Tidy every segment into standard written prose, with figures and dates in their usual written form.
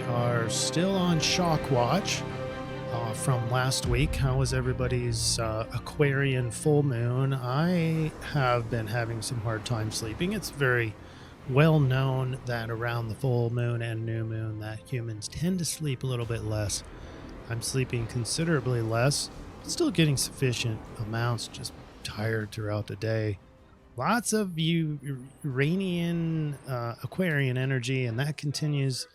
are still on shock watch from last week. How was everybody's Aquarian full moon? I have been having some hard time sleeping. It's very well known that around the full moon and new moon that humans tend to sleep a little bit less. I'm sleeping considerably less, still getting sufficient amounts, just tired throughout the day. Lots of Uranian Aquarian energy, and that continues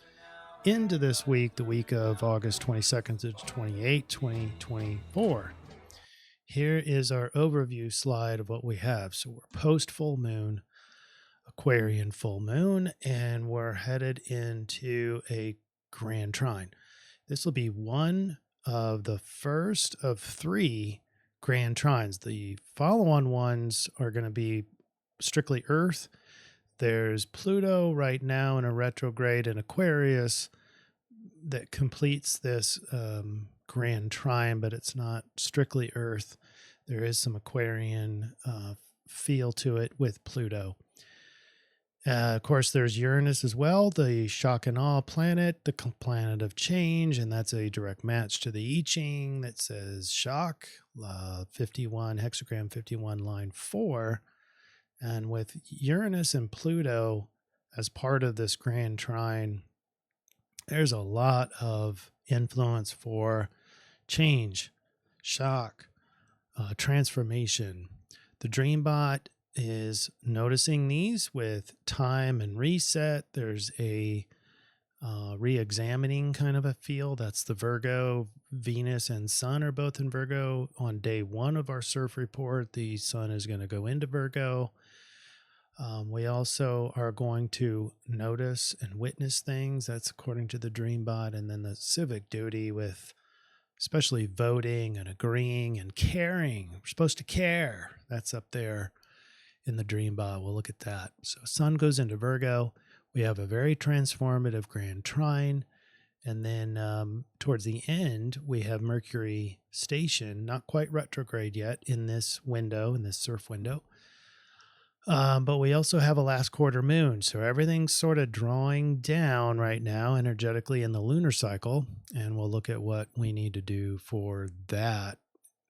into this week, the week of August 22nd to 28, 2024. Here is our overview slide of what we have. So we're post full moon, Aquarian full moon, and we're headed into a grand trine. This will be one of the first of three grand trines. The follow-on ones are going to be strictly Earth. There's Pluto right now in a retrograde in Aquarius that completes this grand trine, but it's not strictly Earth. There is some Aquarian feel to it with Pluto. Of course, there's Uranus as well, the shock and awe planet, the planet of change, and that's a direct match to the I-Ching that says shock, 51, hexagram 51, line 4. And with Uranus and Pluto as part of this grand trine, there's a lot of influence for change, shock, transformation. The DreamBot is noticing these with time and reset. There's a re-examining kind of a feel. That's the Virgo. Venus and Sun are both in Virgo. On day one of our CIRF report, the Sun is going to go into Virgo. We also are going to notice and witness things. That's according to the DreamBot. And then the civic duty with especially voting and agreeing and caring. We're supposed to care. That's up there in the DreamBot. We'll look at that. So Sun goes into Virgo. We have a very transformative grand trine. And then towards the end, we have Mercury station, not quite retrograde yet in this window, in this CIRF window. But we also have a last quarter moon. So everything's sort of drawing down right now energetically in the lunar cycle. And we'll look at what we need to do for that.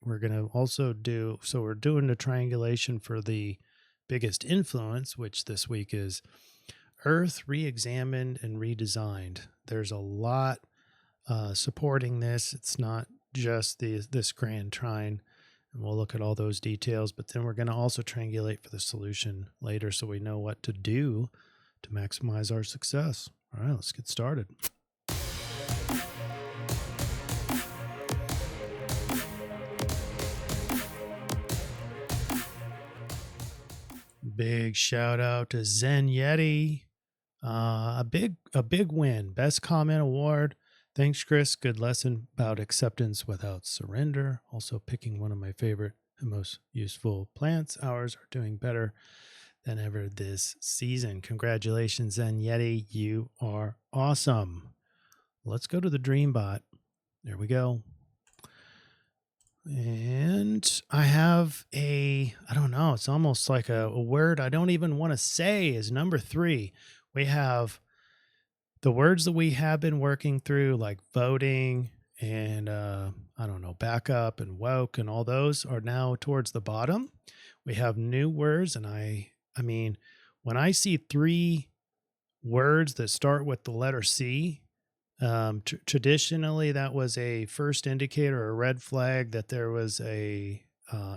We're going to also we're doing the triangulation for the biggest influence, which this week is Earth re-examined and redesigned. There's a lot supporting this. It's not just this grand trine. And we'll look at all those details, but then we're going to also triangulate for the solution later so we know what to do to maximize our success. All right, let's get started. Big shout out to Zen Yeti. A big win. Best comment award. Thanks, Chris. Good lesson about acceptance without surrender. Also picking one of my favorite and most useful plants. Ours are doing better than ever this season. Congratulations, Zen Yeti. You are awesome. Let's go to the DreamBot. There we go. And I have I don't know, it's almost like a word I don't even want to say is number 3. We have the words that we have been working through, like voting and, backup and woke, and all those are now towards the bottom. We have new words. And I mean, when I see 3 words that start with the letter C, traditionally that was a first indicator, a red flag that there was a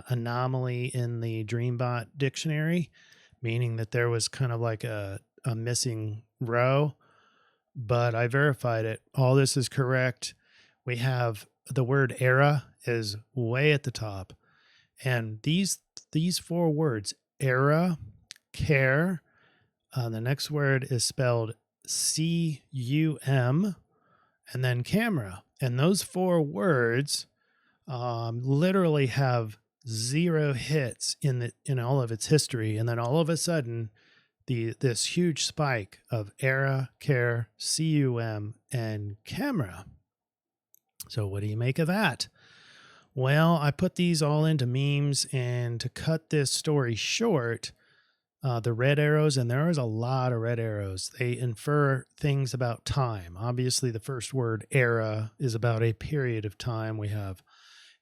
anomaly in the DreamBot dictionary, meaning that there was kind of like a missing row. But I verified it. All this is correct. We have the word era is way at the top. And these 4 words, era, care, the next word is spelled C-U-M, and then camera. And those 4 words literally have 0 hits in all of its history. And then all of a sudden, this huge spike of era, care, CUM, and camera. So what do you make of that? Well, I put these all into memes, and to cut this story short, the red arrows, and there is a lot of red arrows. They infer things about time. Obviously, the first word era is about a period of time. We have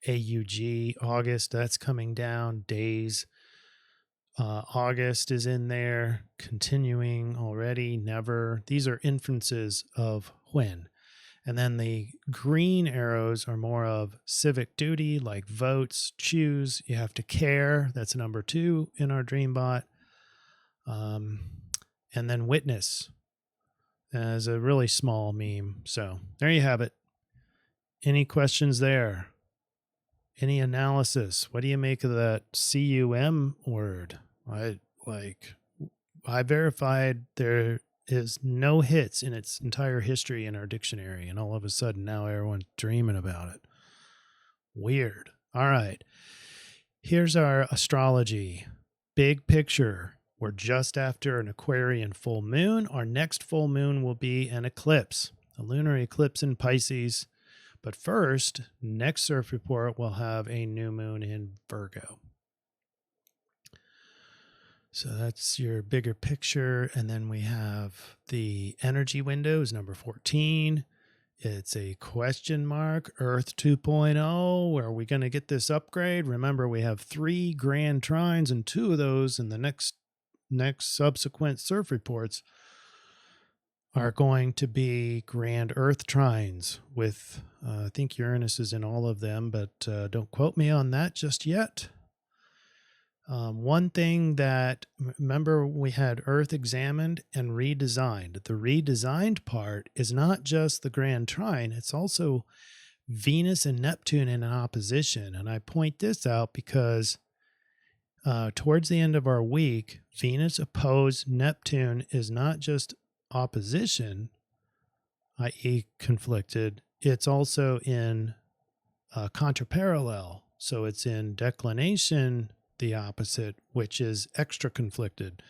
AUG, August, that's coming down, days. August is in there, continuing already, never. These are inferences of when. And then the green arrows are more of civic duty, like votes, choose. You have to care. That's number 2 in our DreamBot. And then witness as a really small meme. So there you have it. Any questions there? Any analysis? What do you make of that CUM word? I verified there is no hits in its entire history in our dictionary, and all of a sudden now everyone's dreaming about it. Weird. All right. Here's our astrology. Big picture. We're just after an Aquarian full moon. Our next full moon will be an eclipse, a lunar eclipse in Pisces. But first, next CIRF report will have a new moon in Virgo. So that's your bigger picture. And then we have the energy windows, number 14. It's a question mark, Earth 2.0. Where are we going to get this upgrade? Remember, we have 3 grand trines, and 2 of those in the next subsequent CIRF reports are going to be grand Earth trines with, I think Uranus is in all of them, but don't quote me on that just yet. One thing that, remember, we had Earth examined and redesigned. The redesigned part is not just the grand trine, it's also Venus and Neptune in an opposition. And I point this out because towards the end of our week, Venus opposed Neptune is not just opposition, i.e. conflicted, it's also in contraparallel. So it's in declination, the opposite, which is extra conflicted.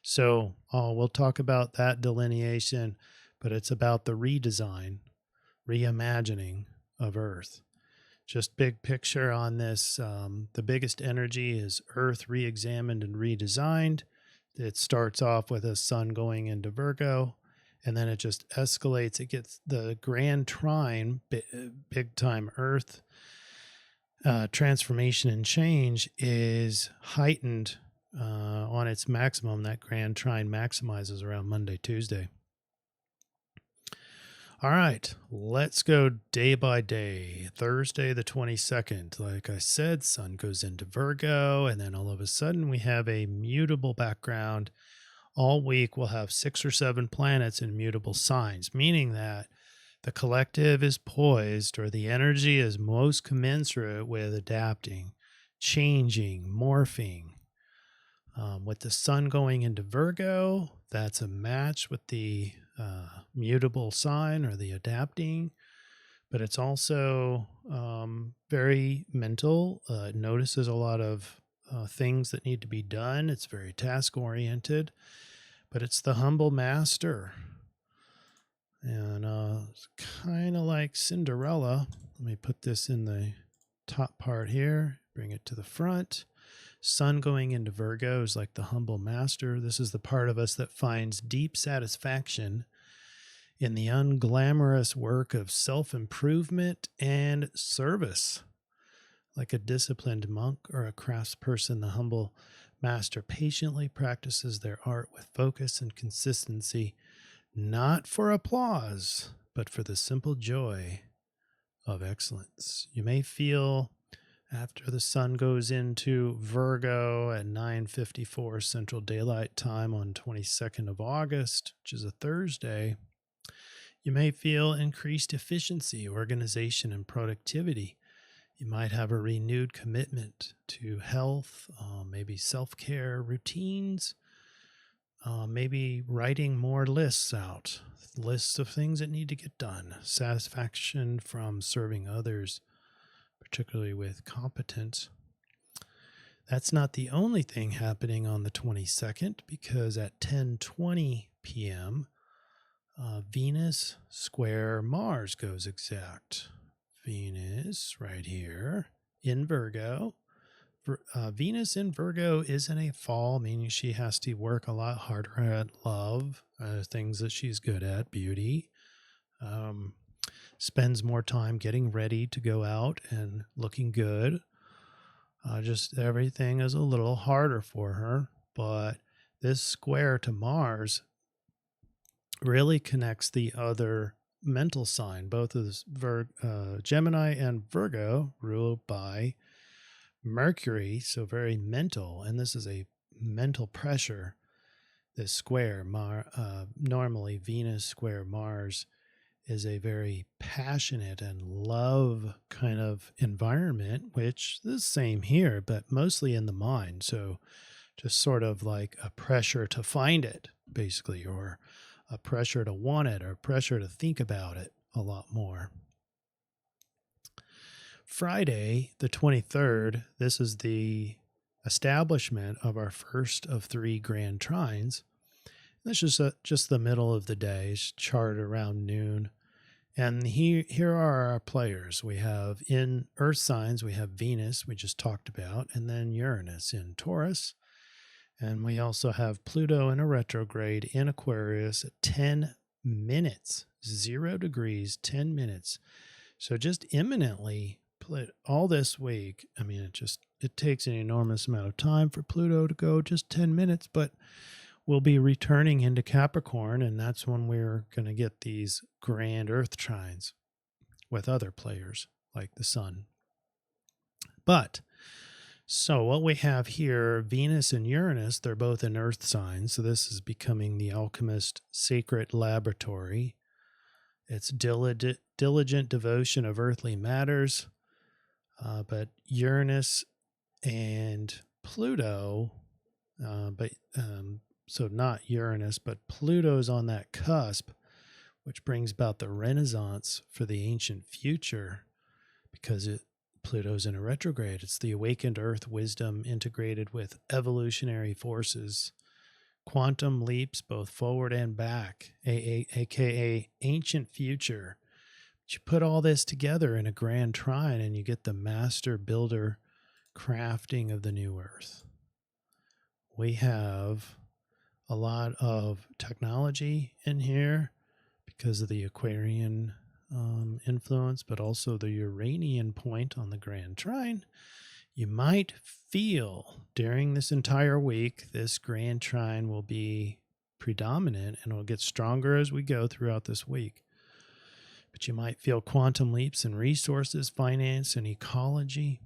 So we'll talk about that delineation, but it's about the redesign, reimagining of Earth. Just big picture on this. The biggest energy is Earth re-examined and redesigned. It starts off with a sun going into Virgo, and then it just escalates. It gets the grand trine, big time Earth. Transformation and change is heightened on its maximum. That grand trine maximizes around Monday, Tuesday. All right, let's go day by day. Thursday, the 22nd. Like I said, sun goes into Virgo, and then all of a sudden we have a mutable background. All week we'll have 6 or 7 planets in mutable signs, meaning that the collective is poised, or the energy is most commensurate with adapting, changing, morphing. With the sun going into Virgo, that's a match with the mutable sign or the adapting, but it's also very mental. It notices a lot of things that need to be done. It's very task oriented, but it's the humble master. And it's kind of like Cinderella. Let me put this in the top part here, bring it to the front. Sun going into Virgo is like the humble master. This is the part of us that finds deep satisfaction in the unglamorous work of self-improvement and service. Like a disciplined monk or a craftsperson, the humble master patiently practices their art with focus and consistency, not for applause, but for the simple joy of excellence. You may feel, after the sun goes into Virgo at 9:54 Central Daylight Time on 22nd of August, which is a Thursday, you may feel increased efficiency, organization, and productivity. You might have a renewed commitment to health, maybe self-care routines, maybe writing more lists out, lists of things that need to get done, satisfaction from serving others, particularly with competence. That's not the only thing happening on the 22nd, because at 10:20 p.m., Venus square Mars goes exact. Venus right here in Virgo, Venus in Virgo is in a fall, meaning she has to work a lot harder at love, things that she's good at, beauty. Spends more time getting ready to go out and looking good. Just everything is a little harder for her. But this square to Mars really connects the other mental sign, both of Gemini and Virgo, ruled by Mercury, so very mental. And this is a mental pressure. This square, normally Venus square Mars, is a very passionate and love kind of environment, which is the same here, but mostly in the mind. So just sort of like a pressure to find it, basically, or a pressure to want it, or pressure to think about it a lot more. Friday, the 23rd, this is the establishment of our first of 3 grand trines. This is just the middle of the day, chart around noon. And here are our players. We have in Earth signs, we have Venus, we just talked about, and then Uranus in Taurus. And we also have Pluto in a retrograde in Aquarius at 10 minutes, 0 degrees, 10 minutes. So just imminently, all this week, I mean, it takes an enormous amount of time for Pluto to go just 10 minutes, but we'll be returning into Capricorn, and that's when we're going to get these grand Earth trines with other players like the Sun. But, so what we have here, Venus and Uranus, they're both in Earth signs, so this is becoming the alchemist sacred laboratory. It's diligent devotion of earthly matters, but Uranus and Pluto, so not Uranus, but Pluto's on that cusp, which brings about the Renaissance for the ancient future, because Pluto's in a retrograde. It's the awakened Earth wisdom integrated with evolutionary forces, quantum leaps both forward and back, aka ancient future. But you put all this together in a grand trine and you get the master builder crafting of the new Earth. We have a lot of technology in here because of the Aquarian influence, but also the Uranian point on the Grand Trine. You might feel during this entire week, this Grand Trine will be predominant and will get stronger as we go throughout this week. But you might feel quantum leaps in resources, finance, and ecology,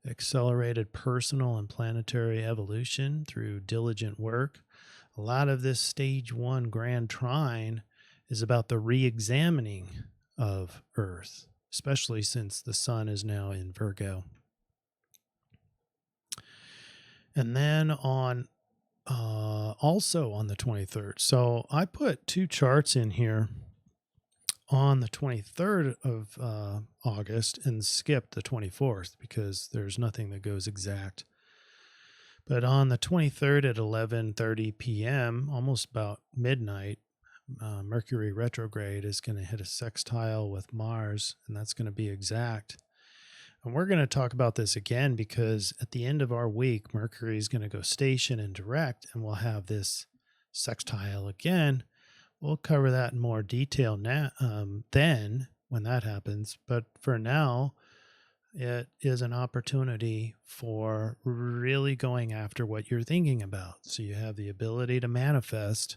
accelerated personal and planetary evolution through diligent work. A lot of this stage 1 Grand Trine is about the re-examining of Earth, especially since the Sun is now in Virgo. And then on also on the 23rd. So I put 2 charts in here on the 23rd of August and skipped the 24th because there's nothing that goes exact. But on the 23rd at 11:30 p.m., almost about midnight, Mercury retrograde is going to hit a sextile with Mars, and that's going to be exact. And we're going to talk about this again because at the end of our week, Mercury is going to go station and direct, and we'll have this sextile again. We'll cover that in more detail now, then when that happens. But for now, it is an opportunity for really going after what you're thinking about. So you have the ability to manifest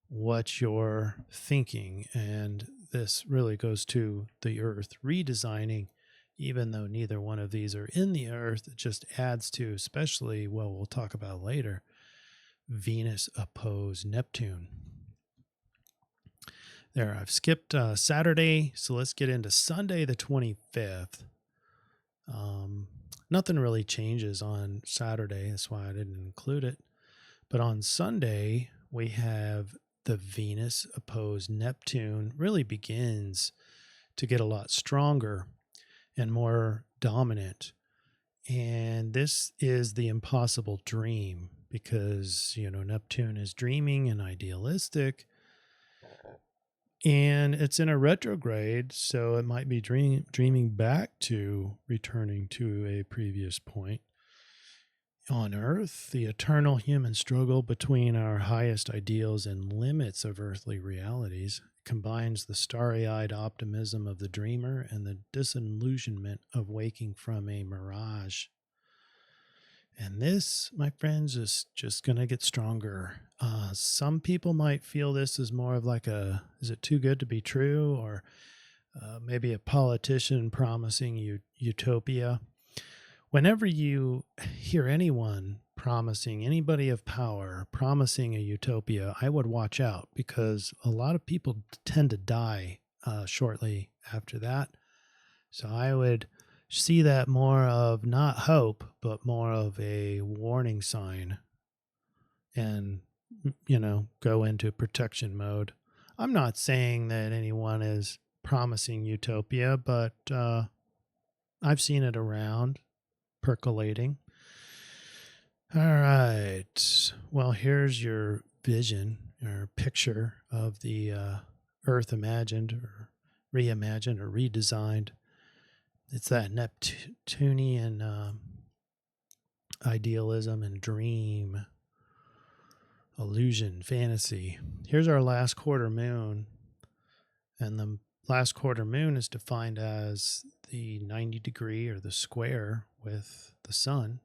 what you're thinking. And this really goes to the Earth redesigning, even though neither one of these are in the Earth. It just adds to, especially, well, we'll talk about later, Venus opposed Neptune. There, I've skipped Saturday, so let's get into Sunday the 25th. Nothing really changes on Saturday, that's why I didn't include it. But on Sunday, we have the Venus opposed Neptune really begins to get a lot stronger and more dominant. And this is the impossible dream because, Neptune is dreaming and idealistic. And it's in a retrograde, so it might be dreaming back to returning to a previous point. On Earth, the eternal human struggle between our highest ideals and limits of earthly realities combines the starry-eyed optimism of the dreamer and the disillusionment of waking from a mirage. And this, my friends, is just going to get stronger. Some people might feel this is more of like is it too good to be true? Or maybe a politician promising utopia. Whenever you hear anyone promising, anybody of power promising a utopia, I would watch out, because a lot of people tend to die shortly after that. So I would see that more of not hope, but more of a warning sign, and, go into protection mode. I'm not saying that anyone is promising utopia, but I've seen it around, percolating. All right. Well, here's your vision or picture of the Earth imagined or reimagined or redesigned. It's that Neptunian idealism and dream, illusion, fantasy. Here's our last quarter moon. And the last quarter moon is defined as the 90 degree or the square with the sun.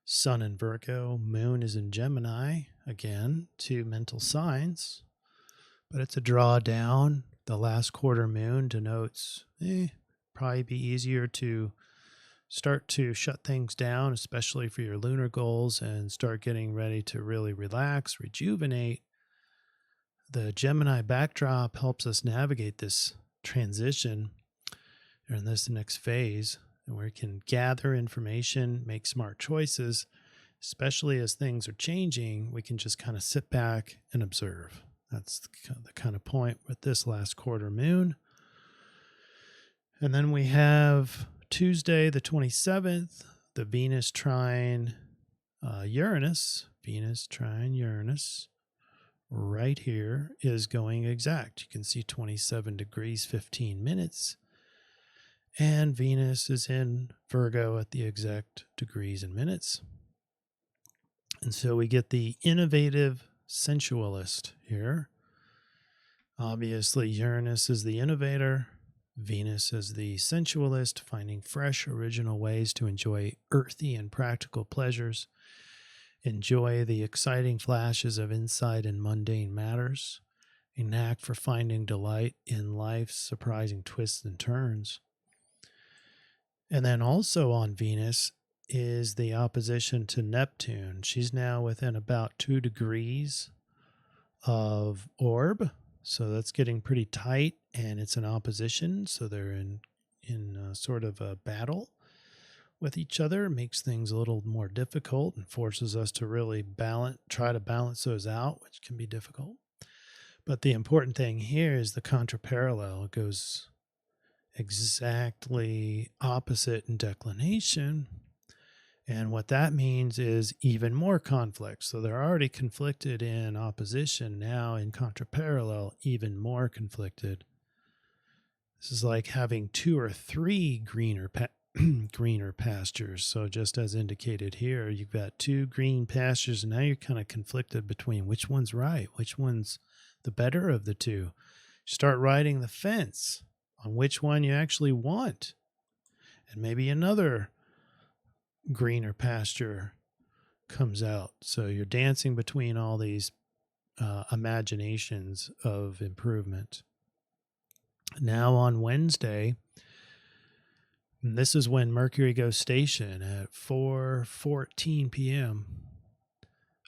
Sun in Virgo, moon is in Gemini. Again, two mental signs, but it's a drawdown. The last quarter moon denotes probably be easier to start to shut things down, especially for your lunar goals, and start getting ready to really relax, rejuvenate. The Gemini backdrop helps us navigate this transition in this next phase, and we can gather information, make smart choices, especially as things are changing. We can just kind of sit back and observe. That's the kind of point with this last quarter moon. And then we have Tuesday, the 27th, the Venus trine Uranus. Venus trine Uranus right here is going exact. You can see 27 degrees, 15 minutes. And Venus is in Virgo at the exact degrees and minutes. And so we get the innovative sensualist here. Obviously, Uranus is the innovator. Venus is the sensualist, finding fresh, original ways to enjoy earthy and practical pleasures. Enjoy the exciting flashes of insight in mundane matters. A knack for finding delight in life's surprising twists and turns. And then also on Venus is the opposition to Neptune. She's now within about 2 degrees of orb. So that's getting pretty tight, and it's an opposition. So they're in sort of a battle with each other. It makes things a little more difficult and forces us to really try to balance those out, which can be difficult. But the important thing here is the contraparallel. It goes exactly opposite in declination. And what that means is even more conflict. So they're already conflicted in opposition. Now in contraparallel, even more conflicted. This is like having 2 or 3 greener pastures. So just as indicated here, you've got 2 green pastures, and now you're kind of conflicted between which one's right, which one's the better of the 2. Start riding the fence on which one you actually want. And maybe another greener pasture comes out. So you're dancing between all these imaginations of improvement. Now on Wednesday, and this is when Mercury goes station at 4:14 p.m.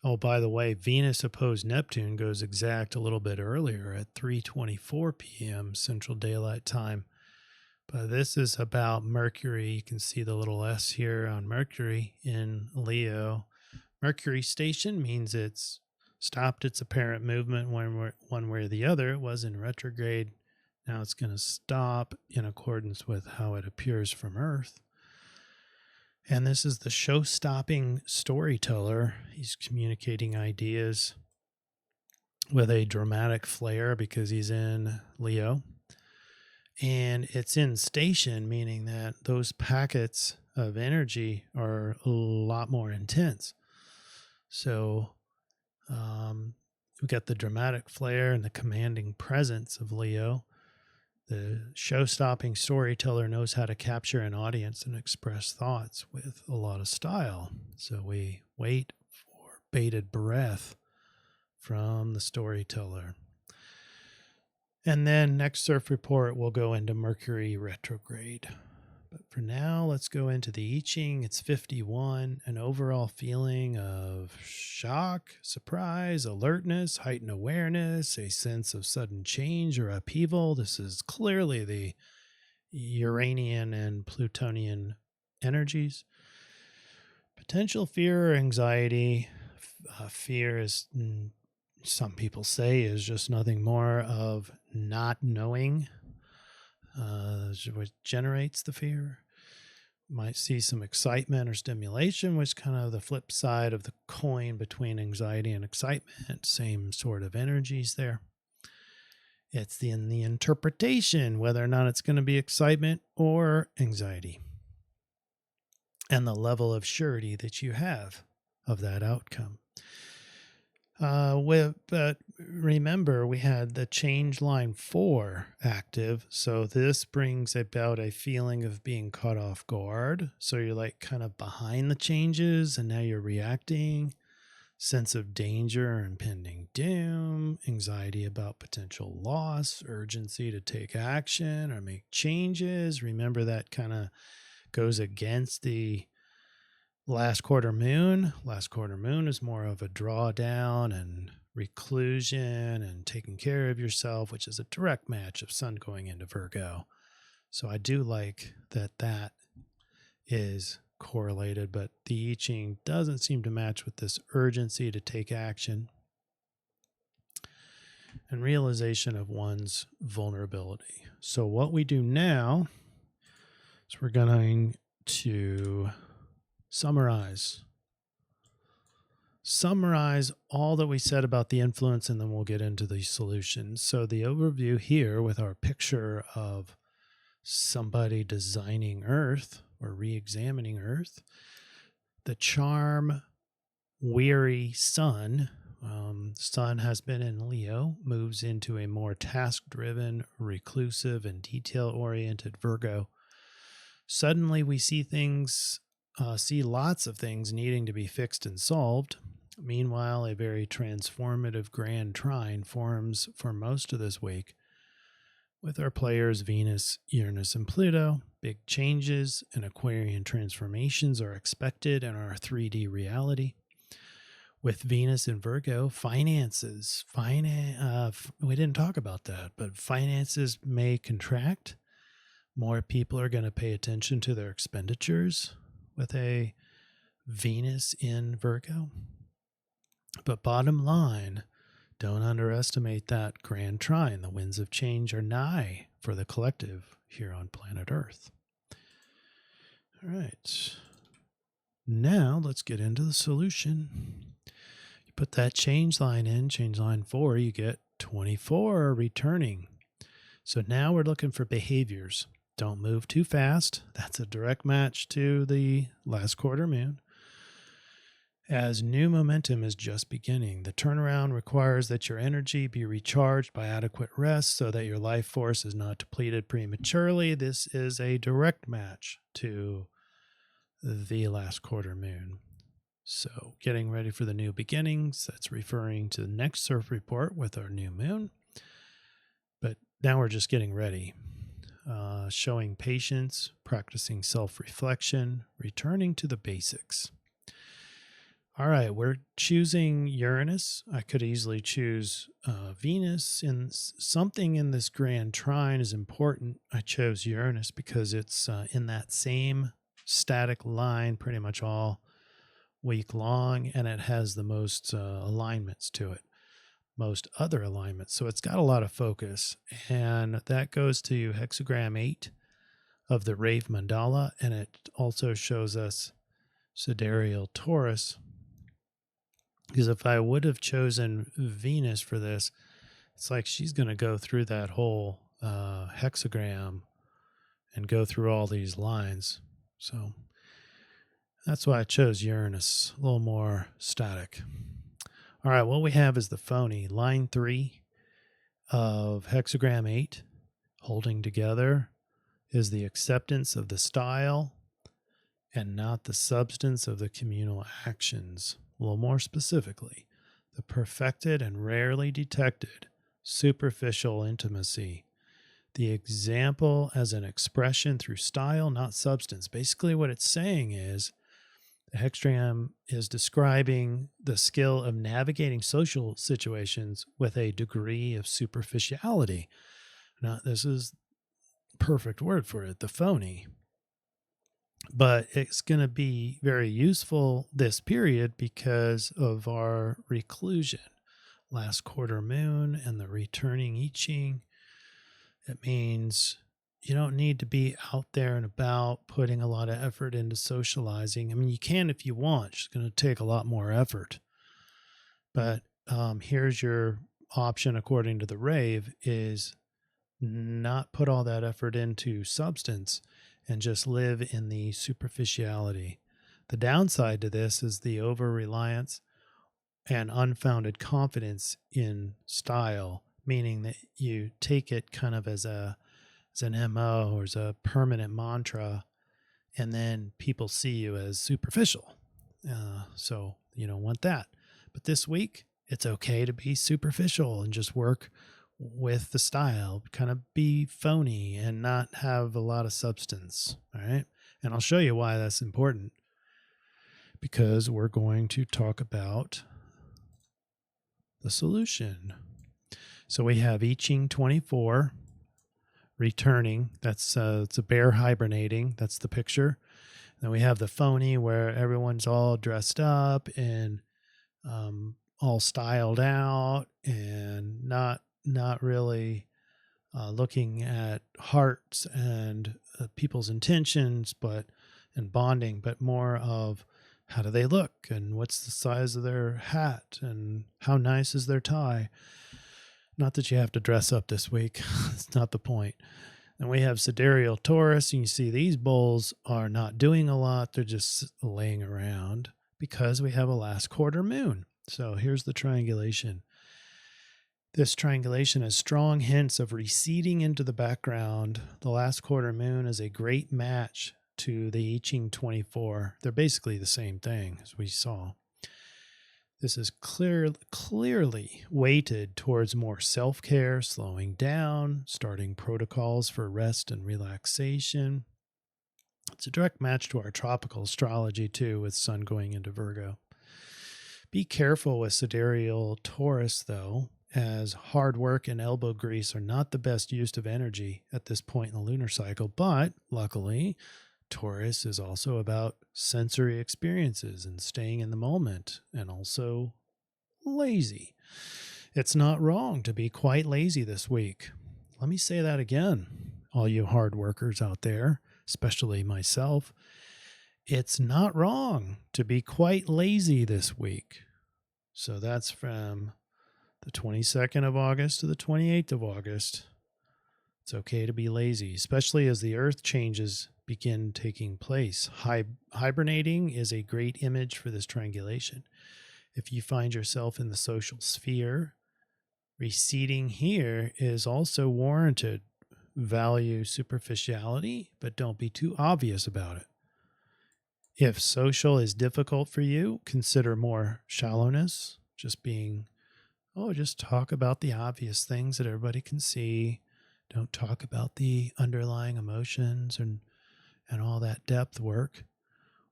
Oh, by the way, Venus opposed Neptune goes exact a little bit earlier at 3:24 p.m. Central Daylight Time. But this is about Mercury. You can see the little S here on Mercury in Leo. Mercury station means it's stopped its apparent movement one way or the other. It was in retrograde. Now it's going to stop in accordance with how it appears from Earth. And this is the show-stopping storyteller. He's communicating ideas with a dramatic flair because he's in Leo. And it's in station, meaning that those packets of energy are a lot more intense. So we got the dramatic flair and the commanding presence of Leo. The show-stopping storyteller knows how to capture an audience and express thoughts with a lot of style. So we wait for bated breath from the storyteller. And then next CIRF report, we'll go into Mercury retrograde. But for now, let's go into the I-Ching. It's 51, an overall feeling of shock, surprise, alertness, heightened awareness, a sense of sudden change or upheaval. This is clearly the Uranian and Plutonian energies. Potential fear or anxiety. Fear is, some people say, is just nothing more of not knowing, which generates the fear. Might see some excitement or stimulation, which kind of the flip side of the coin between anxiety and excitement. Same sort of energies there. It's in the interpretation, whether or not it's going to be excitement or anxiety, and the level of surety that you have of that outcome. But remember, we had the change line 4 active. So this brings about a feeling of being caught off guard. So you're like kind of behind the changes and now you're reacting. Sense of danger, impending doom, anxiety about potential loss, urgency to take action or make changes. Remember that kind of goes against the last quarter moon. Last quarter moon is more of a drawdown and reclusion and taking care of yourself, which is a direct match of Sun going into Virgo. So I do like that is correlated, but the I-Ching doesn't seem to match with this urgency to take action and realization of one's vulnerability. So what we do now is we're going to summarize all that we said about the influence, and then we'll get into the solutions. So the overview here with our picture of somebody designing Earth or re-examining Earth, the charm weary Sun. Sun has been in Leo, moves into a more task-driven, reclusive, and detail-oriented Virgo. Suddenly we see lots of things needing to be fixed and solved. Meanwhile, a very transformative grand trine forms for most of this week with our players Venus, Uranus, and Pluto. Big changes and Aquarian transformations are expected in our 3D reality. With Venus in Virgo, finances. We didn't talk about that, but finances may contract. More people are going to pay attention to their expenditures with a Venus in Virgo. But bottom line, don't underestimate that grand trine. The winds of change are nigh for the collective here on planet Earth. All right. Now let's get into the solution. You put that change line in, change line 4, you get 24 returning. So now we're looking for behaviors. Don't move too fast. That's a direct match to the last quarter moon. As new momentum is just beginning, the turnaround requires that your energy be recharged by adequate rest so that your life force is not depleted prematurely. This is a direct match to the last quarter moon. So getting ready for the new beginnings, that's referring to the next CIRF report with our new moon. But now we're just getting ready. Showing patience, practicing self-reflection, returning to the basics. All right, we're choosing Uranus. I could easily choose Venus, and something in this grand trine is important. I chose Uranus because it's in that same static line pretty much all week long, and it has the most alignments to it. Most other alignments. So it's got a lot of focus, and that goes to hexagram 8 of the Rave Mandala, and it also shows us Sidereal Taurus. Because if I would have chosen Venus for this, it's like she's going to go through that whole hexagram and go through all these lines. So that's why I chose Uranus, a little more static. All right, what we have is the phony, line 3 of hexagram 8, holding together is the acceptance of the style and not the substance of the communal actions. A little more specifically, the perfected and rarely detected superficial intimacy. The example as an expression through style, not substance. Basically, what it's saying is the hexagram is describing the skill of navigating social situations with a degree of superficiality. Now, this is perfect word for it, the phony. But it's going to be very useful this period because of our reclusion, last quarter moon and the returning I-Ching. It means you don't need to be out there and about putting a lot of effort into socializing. I mean, you can if you want. It's going to take a lot more effort. But here's your option according to the rave is not put all that effort into substance and just live in the superficiality. The downside to this is the over-reliance and unfounded confidence in style, meaning that you take it kind of as an MO or as a permanent mantra, and then people see you as superficial. So you don't want that. But this week, it's okay to be superficial and just work with the style, kind of be phony and not have a lot of substance. All right. And I'll show you why that's important, because we're going to talk about the solution. So we have I-Ching 24 returning. That's it's a bear hibernating. That's the picture. Then we have the phony where everyone's all dressed up and all styled out and not really looking at hearts and people's intentions, and bonding, but more of how do they look and what's the size of their hat and how nice is their tie. Not that you have to dress up this week. It's not the point. And we have Sidereal Taurus, and you see these bulls are not doing a lot. They're just laying around because we have a last quarter moon. So here's the triangulation. This triangulation has strong hints of receding into the background. The last quarter moon is a great match to the I-Ching 24. They're basically the same thing as we saw. This is clearly weighted towards more self-care, slowing down, starting protocols for rest and relaxation. It's a direct match to our tropical astrology too, with Sun going into Virgo. Be careful with Sidereal Taurus though, as hard work and elbow grease are not the best use of energy at this point in the lunar cycle, but luckily, Taurus is also about sensory experiences and staying in the moment, and also lazy. It's not wrong to be quite lazy this week. Let me say that again, all you hard workers out there, especially myself. It's not wrong to be quite lazy this week. So that's from the 22nd of August to the 28th of August. It's okay to be lazy, especially as the Earth changes begin taking place. Hibernating is a great image for this triangulation. If you find yourself in the social sphere, receding here is also warranted. Value superficiality, but don't be too obvious about it. If social is difficult for you, consider more shallowness, just talk about the obvious things that everybody can see. Don't talk about the underlying emotions and all that depth work.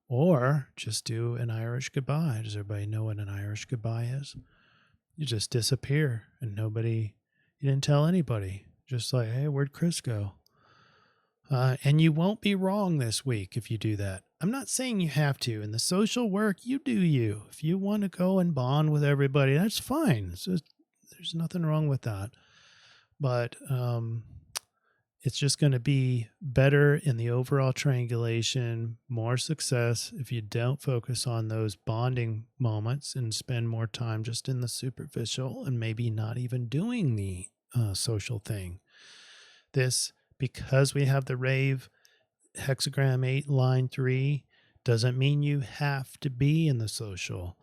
Or just do an Irish goodbye. Does everybody know what an Irish goodbye is? You just disappear and you didn't tell anybody. Just like, hey, where'd Chris go? And you won't be wrong this week if you do that. I'm not saying you have to. In the social work, you do you. If you want to go and bond with everybody, that's fine. There's nothing wrong with that. But it's just going to be better in the overall triangulation, more success if you don't focus on those bonding moments and spend more time just in the superficial and maybe not even doing the social thing. This, because we have the rave hexagram 8 line 3, doesn't mean you have to be in the social.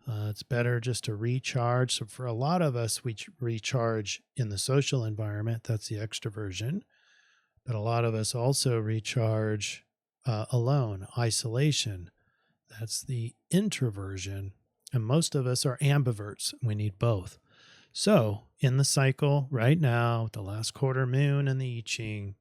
It's better just to recharge. So for a lot of us, we recharge in the social environment. That's the extroversion. But a lot of us also recharge alone, isolation. That's the introversion. And most of us are ambiverts. We need both. So in the cycle right now, the last quarter moon and the I-Ching,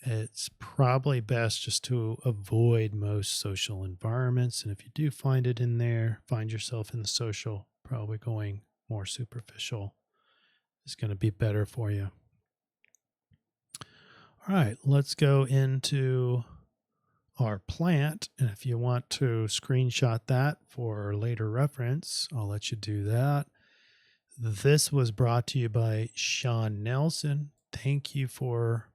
it's probably best just to avoid most social environments. And if you do find it in there, find yourself in the social, probably going more superficial is going to be better for you. All right, let's go into our plant. And if you want to screenshot that for later reference, I'll let you do that. This was brought to you by Sean Nelson. Thank you for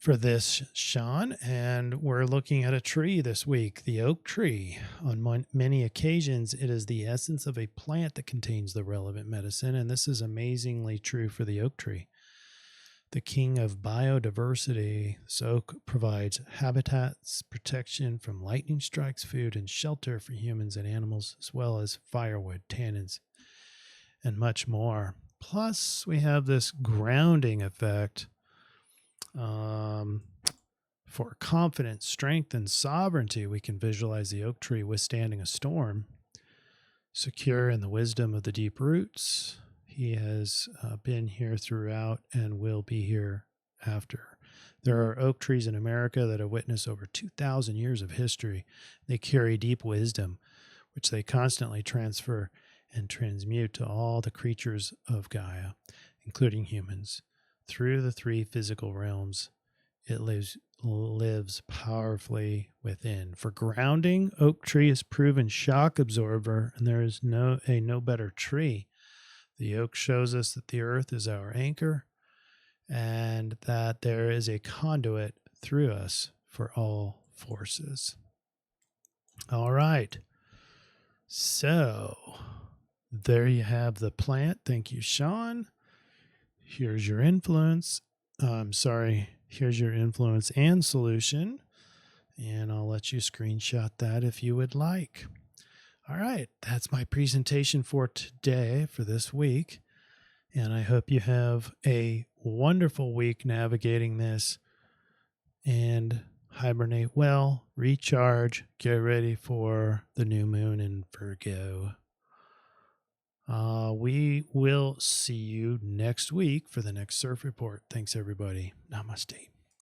this, Sean. And we're looking at a tree this week, the oak tree. On many occasions, it is the essence of a plant that contains the relevant medicine. And this is amazingly true for the oak tree. The king of biodiversity, this oak provides habitats, protection from lightning strikes, food, and shelter for humans and animals, as well as firewood, tannins, and much more. Plus, we have this grounding effect for confidence, strength, and sovereignty. We can visualize the oak tree withstanding a storm, secure in the wisdom of the deep roots. He has been here throughout and will be here after. There are oak trees in America that have witnessed over 2,000 years of history. They carry deep wisdom, which they constantly transfer and transmute to all the creatures of Gaia, including humans. Through the 3 physical realms, it lives powerfully within. For grounding, oak tree is proven shock absorber, and there is no better tree. The oak shows us that the earth is our anchor and that there is a conduit through us for all forces. All right. So there you have the plant. Thank you, Sean. Here's your influence. Here's your influence and solution. And I'll let you screenshot that if you would like. All right, that's my presentation for today, for this week. And I hope you have a wonderful week navigating this, and hibernate well, recharge, get ready for the new moon in Virgo. We will see you next week for the next CIRF report. Thanks, everybody. Namaste.